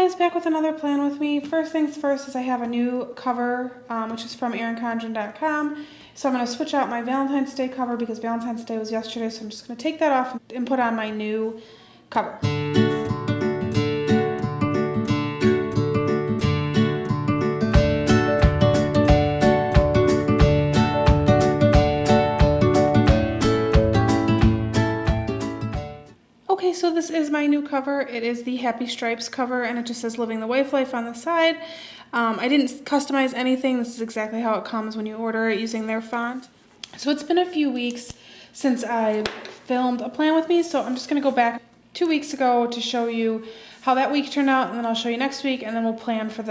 guys, back with another plan with me. First things first is I have a new cover, which is from ErinCondren.com. So I'm going to switch out my Valentine's Day cover because Valentine's Day was yesterday, so I'm just going to take that off and put on my new cover. Okay, so this is my new cover. It is the Happy Stripes cover, and it just says Living the Wife Life on the side. I didn't customize anything. This is exactly how it comes when you order it using their font. So it's been a few weeks since I filmed a plan with me, so I'm just going to go back 2 weeks ago to show you how that week turned out, and then I'll show you next week, and then we'll plan for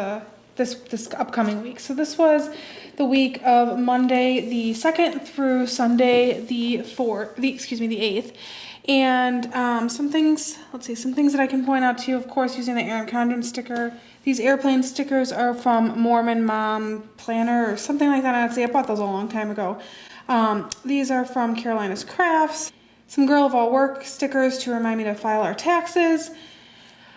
this upcoming week. So this was the week of Monday the 2nd through Sunday the 8th. And some things that I can point out to you, of course, using the Erin Condren sticker. These airplane stickers are from Mormon Mom Planner or something like that. Honestly, I bought those a long time ago. These are from Carolina's Crafts. Some Girl of All Work stickers to remind me to file our taxes.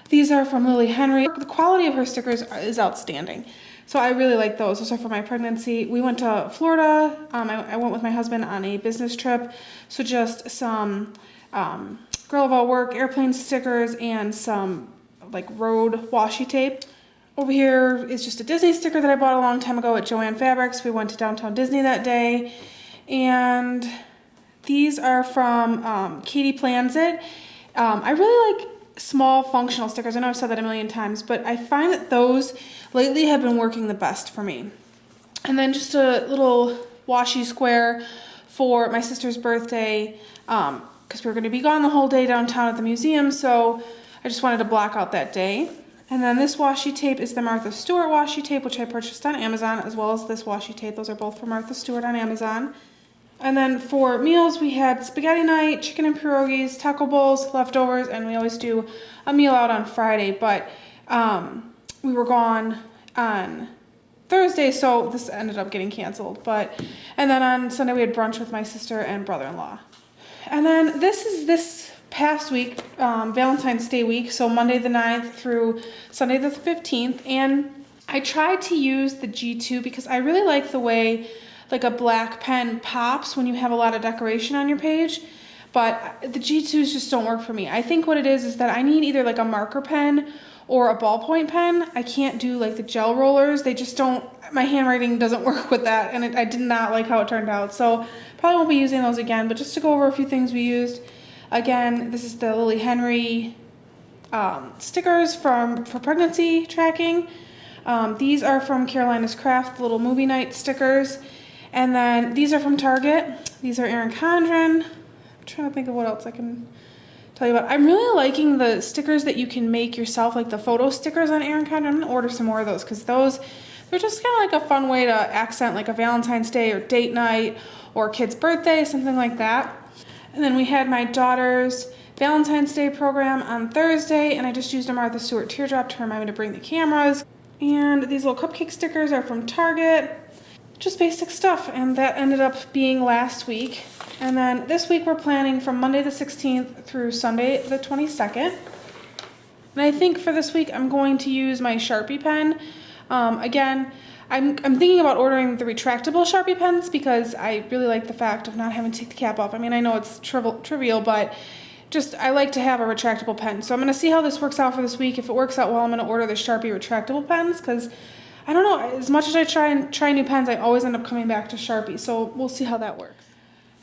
These are from Lily Henry. The quality of her stickers is outstanding. So I really like those. Those are for my pregnancy. We went to Florida. I went with my husband on a business trip. So just some Girl of All Work airplane stickers and some like road washi tape. Over here is just a Disney sticker that I bought a long time ago at Joann Fabrics. We went to Downtown Disney that day. And these are from Katie Plans It. I really like small functional stickers. I know I've said that a million times, but I find that those lately have been working the best for me. And then just a little washi square for my sister's birthday, because we were going to be gone the whole day downtown at the museum, so I just wanted to block out that day. And then this washi tape is the Martha Stewart washi tape, which I purchased on Amazon, as well as this washi tape. Those are both from Martha Stewart on Amazon. And then for meals, we had spaghetti night, chicken and pierogies, taco bowls, leftovers, and we always do a meal out on Friday, but we were gone on Thursday, so this ended up getting canceled. And then on Sunday, we had brunch with my sister and brother-in-law. And then this is this past week, Valentine's Day week, so Monday the 9th through Sunday the 15th, and I tried to use the G2 because I really like the way like a black pen pops when you have a lot of decoration on your page, but the G2s just don't work for me. I think what it is that I need either like a marker pen or a ballpoint pen. I can't do like the gel rollers. They just don't, my handwriting doesn't work with that, and I did not like how it turned out. So probably won't be using those again, but just to go over a few things we used. Again, this is the Lily Henry stickers for pregnancy tracking. These are from Carolina's Craft, the little movie night stickers. And then these are from Target. These are Erin Condren. I'm trying to think of what else I can tell you about. I'm really liking the stickers that you can make yourself, like the photo stickers on Erin Condren. I'm going to order some more of those because they're just kind of like a fun way to accent like a Valentine's Day or date night or kid's birthday, something like that. And then we had my daughter's Valentine's Day program on Thursday, and I just used a Martha Stewart teardrop to remind me to bring the cameras. And these little cupcake stickers are from Target. Just basic stuff, and that ended up being last week. And then this week we're planning from Monday the 16th through Sunday the 22nd. And I think for this week I'm going to use my Sharpie pen. Again, I'm thinking about ordering the retractable Sharpie pens because I really like the fact of not having to take the cap off. I mean, I know it's trivial, but just I like to have a retractable pen. So I'm going to see how this works out for this week. If it works out well, I'm going to order the Sharpie retractable pens because I don't know, as much as I try new pens, I always end up coming back to Sharpie, so we'll see how that works.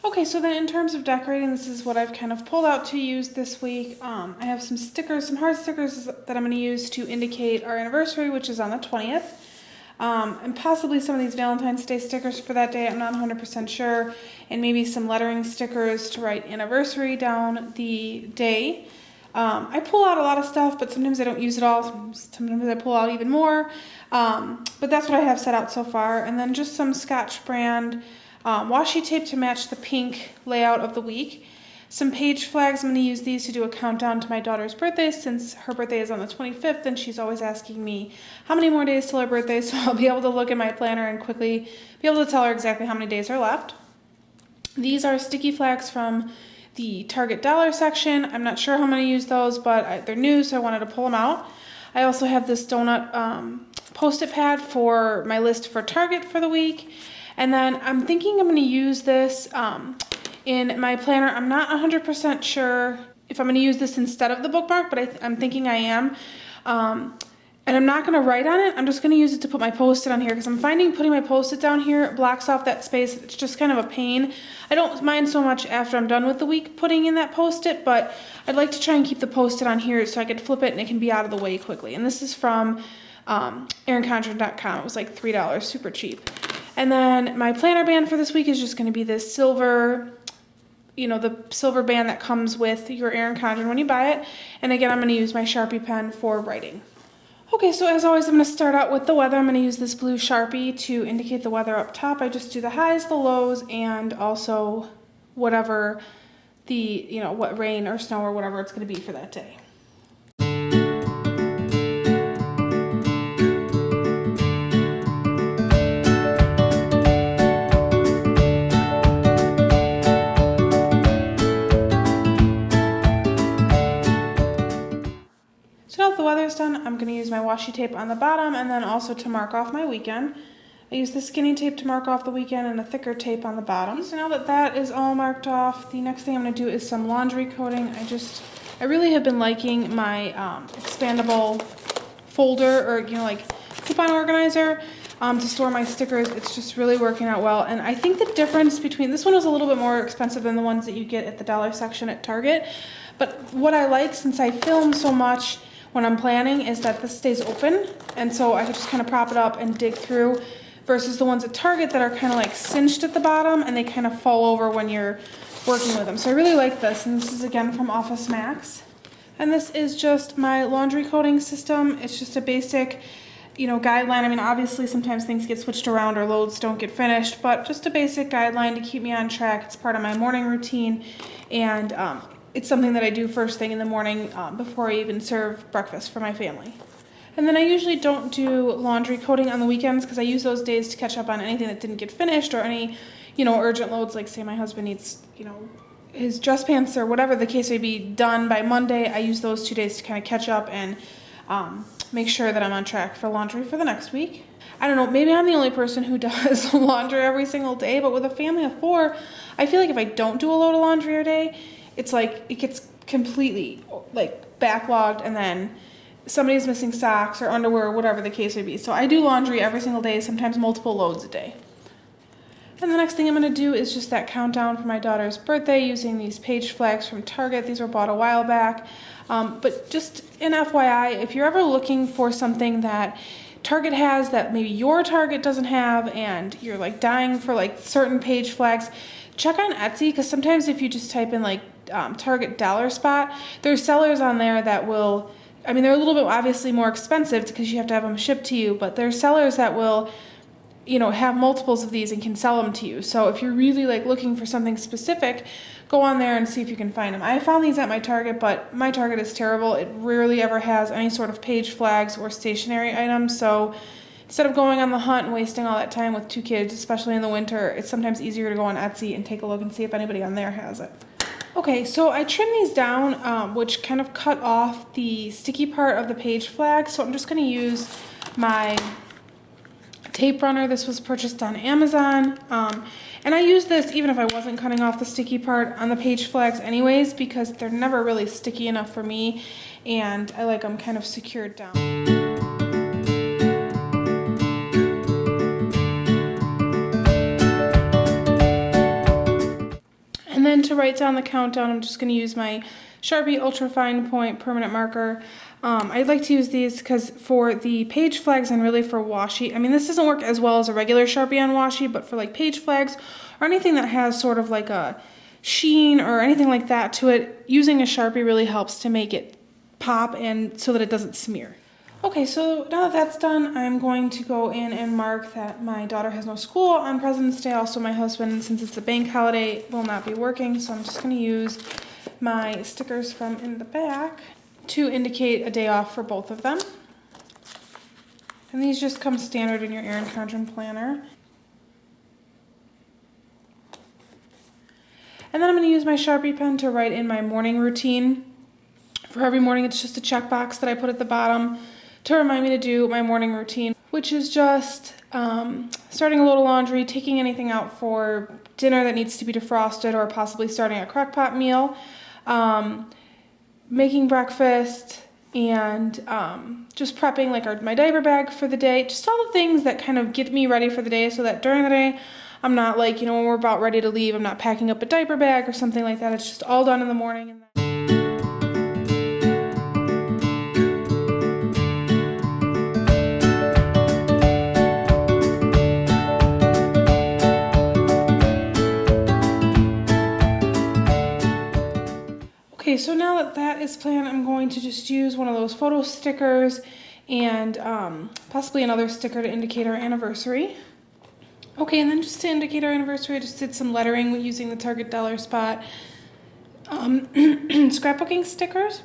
Okay, so then in terms of decorating, this is what I've kind of pulled out to use this week. I have some stickers, some heart stickers that I'm going to use to indicate our anniversary, which is on the 20th. And possibly some of these Valentine's Day stickers for that day, I'm not 100% sure. And maybe some lettering stickers to write anniversary down the day. I pull out a lot of stuff, but sometimes I don't use it all. Sometimes I pull out even more. But that's what I have set out so far. And then just some Scotch brand washi tape to match the pink layout of the week. Some page flags. I'm going to use these to do a countdown to my daughter's birthday since her birthday is on the 25th and she's always asking me how many more days till her birthday, so I'll be able to look at my planner and quickly be able to tell her exactly how many days are left. These are sticky flags from the Target dollar section. I'm not sure how I'm going to use those, but they're new, so I wanted to pull them out. I also have this donut Post-it pad for my list for Target for the week. And then I'm thinking I'm going to use this in my planner. I'm not 100% sure if I'm going to use this instead of the bookmark, but I'm thinking I am. And I'm not going to write on it. I'm just going to use it to put my Post-it on here because I'm finding putting my Post-it down here blocks off that space. It's just kind of a pain. I don't mind so much after I'm done with the week putting in that Post-it, but I'd like to try and keep the Post-it on here so I could flip it and it can be out of the way quickly. And this is from ErinCondren.com. It was like $3, super cheap. And then my planner band for this week is just going to be this silver, the silver band that comes with your Erin Condren when you buy it. And again, I'm going to use my Sharpie pen for writing. Okay, so as always, I'm going to start out with the weather. I'm going to use this blue Sharpie to indicate the weather up top. I just do the highs, the lows, and also whatever what rain or snow or whatever it's going to be for that day. So now that the weather's done, I'm going to use my washi tape on the bottom and then also to mark off my weekend. I use the skinny tape to mark off the weekend and a thicker tape on the bottom. So now that that is all marked off, the next thing I'm going to do is some laundry coating. I really have been liking my expandable folder or, like coupon organizer to store my stickers. It's just really working out well. And I think the difference between, this one was a little bit more expensive than the ones that you get at the dollar section at Target. But what I like, since I film so much when I'm planning, is that this stays open, and so I could just kind of prop it up and dig through, versus the ones at Target that are kind of like cinched at the bottom and they kind of fall over when you're working with them. So I really like this, and this is again from Office Max. And this is just my laundry coating system. It's just a basic, guideline. I mean, obviously sometimes things get switched around or loads don't get finished, but just a basic guideline to keep me on track. It's part of my morning routine, and it's something that I do first thing in the morning before I even serve breakfast for my family. And then I usually don't do laundry coating on the weekends because I use those days to catch up on anything that didn't get finished or any, urgent loads, like say my husband needs, his dress pants or whatever the case may be done by Monday. I use those 2 days to kind of catch up and make sure that I'm on track for laundry for the next week. I don't know, maybe I'm the only person who does laundry every single day, but with a family of 4, I feel like if I don't do a load of laundry a day, it's like it gets completely like backlogged, and then somebody's missing socks or underwear or whatever the case may be. So I do laundry every single day, sometimes multiple loads a day. And the next thing I'm going to do is just that countdown for my daughter's birthday using these page flags from Target. These were bought a while back. But just an FYI, if you're ever looking for something that Target has that maybe your Target doesn't have and you're like dying for like certain page flags, check on Etsy, because sometimes if you just type in like Target dollar spot, there's sellers on there that will, they're a little bit obviously more expensive because you have to have them shipped to you, but there's sellers that will, have multiples of these and can sell them to you. So if you're really like looking for something specific, go on there and see if you can find them. I found these at my Target, but my Target is terrible. It rarely ever has any sort of page flags or stationery items. So instead of going on the hunt and wasting all that time with 2 kids, especially in the winter, it's sometimes easier to go on Etsy and take a look and see if anybody on there has it. Okay, so I trimmed these down, which kind of cut off the sticky part of the page flag. So I'm just going to use my tape runner. This was purchased on Amazon. And I use this even if I wasn't cutting off the sticky part on the page flags anyways, because they're never really sticky enough for me, and I like them kind of secured down. And then to write down the countdown, I'm just going to use my Sharpie Ultra Fine Point permanent marker. I like to use these because for the page flags and really for washi, this doesn't work as well as a regular Sharpie on washi, but for like page flags or anything that has sort of like a sheen or anything like that to it, using a Sharpie really helps to make it pop and so that it doesn't smear. Okay, so now that that's done, I'm going to go in and mark that my daughter has no school on President's Day. Also, my husband, since it's a bank holiday, will not be working, so I'm just going to use my stickers from in the back to indicate a day off for both of them. And these just come standard in your Erin Condren planner. And then I'm going to use my Sharpie pen to write in my morning routine. For every morning, it's just a checkbox that I put at the bottom to remind me to do my morning routine, which is just starting a load of laundry, taking anything out for dinner that needs to be defrosted, or possibly starting a crock pot meal, making breakfast, and just prepping like my diaper bag for the day. Just all the things that kind of get me ready for the day, so that during the day I'm not like, when we're about ready to leave, I'm not packing up a diaper bag or something like that. It's just all done in the morning. And okay, so now that that is planned, I'm going to just use one of those photo stickers and possibly another sticker to indicate our anniversary. Okay, and then just to indicate our anniversary, I just did some lettering using the Target Dollar Spot scrapbooking stickers,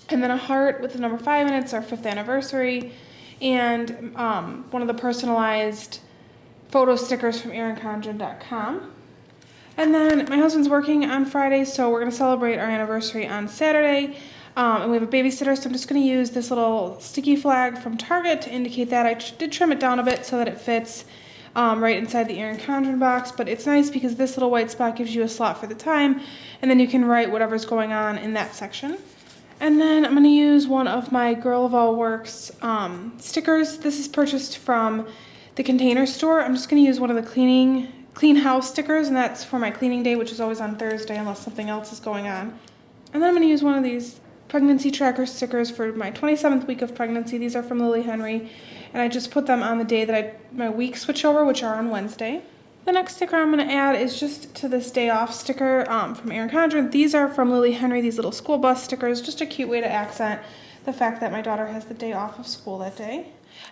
and then a heart with the number 5 in it. It's our 5th anniversary, and one of the personalized photo stickers from erinconjon.com. And then my husband's working on Friday, so we're going to celebrate our anniversary on Saturday. And we have a babysitter, so I'm just going to use this little sticky flag from Target to indicate that. I did trim it down a bit so that it fits right inside the Erin Condren box, but it's nice because this little white spot gives you a slot for the time, and then you can write whatever's going on in that section. And then I'm going to use one of my Girl of All Works stickers. This is purchased from the Container Store. I'm just going to use one of the Clean House stickers, and that's for my cleaning day, which is always on Thursday unless something else is going on. And then I'm going to use one of these pregnancy tracker stickers for my 27th week of pregnancy. These are from Lily Henry, and I just put them on the day that my weeks switch over, which are on Wednesday. The next sticker I'm going to add is just to this day off sticker from Erin Condren. These are from Lily Henry, these little school bus stickers, just a cute way to accent the fact that my daughter has the day off of school that day.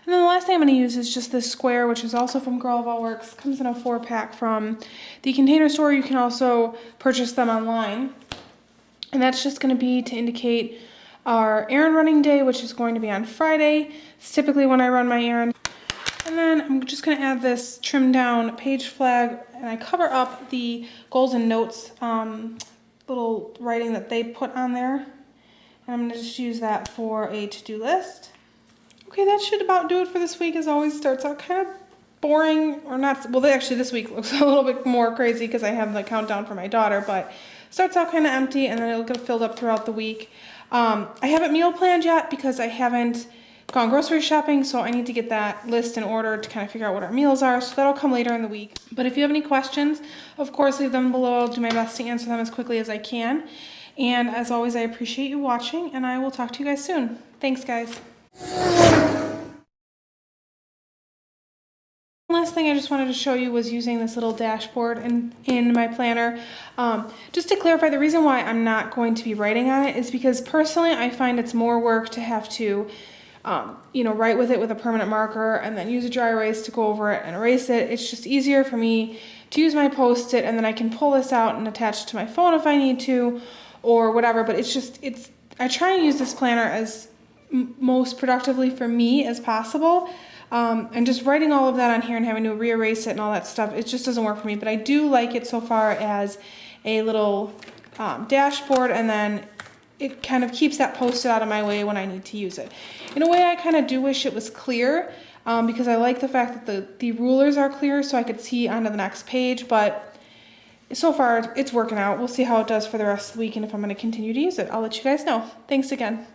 And then the last thing I'm going to use is just this square, which is also from Girl of All Works. It comes in a 4-pack from the Container Store. You can also purchase them online. And that's just going to be to indicate our errand running day, which is going to be on Friday. It's typically when I run my errand. And then I'm just going to add this trimmed down page flag, and I cover up the goals and notes little writing that they put on there. And I'm going to just use that for a to-do list. Okay, that should about do it for this week. As always, starts out kind of boring, or not. Well, actually this week looks a little bit more crazy because I have the countdown for my daughter, but starts out kind of empty, and then it'll get filled up throughout the week. I haven't meal planned yet because I haven't gone grocery shopping, so I need to get that list in order to kind of figure out what our meals are, so that'll come later in the week. But if you have any questions, of course, leave them below. I'll do my best to answer them as quickly as I can. And as always, I appreciate you watching, and I will talk to you guys soon. Thanks, guys. Last thing I just wanted to show you was using this little dashboard in my planner. Just to clarify, the reason why I'm not going to be writing on it is because personally I find it's more work to have to write with it with a permanent marker and then use a dry erase to go over it and erase it. It's just easier for me to use my Post-it, and then I can pull this out and attach it to my phone if I need to or whatever. But I try and use this planner as most productively for me as possible. And just writing all of that on here and having to re-erase it and all that stuff, it just doesn't work for me. But I do like it so far as a little dashboard, and then it kind of keeps that Post-it out of my way when I need to use it. In a way, I kind of do wish it was clear, because I like the fact that the rulers are clear so I could see onto the next page. But so far, it's working out. We'll see how it does for the rest of the week and if I'm going to continue to use it. I'll let you guys know. Thanks again.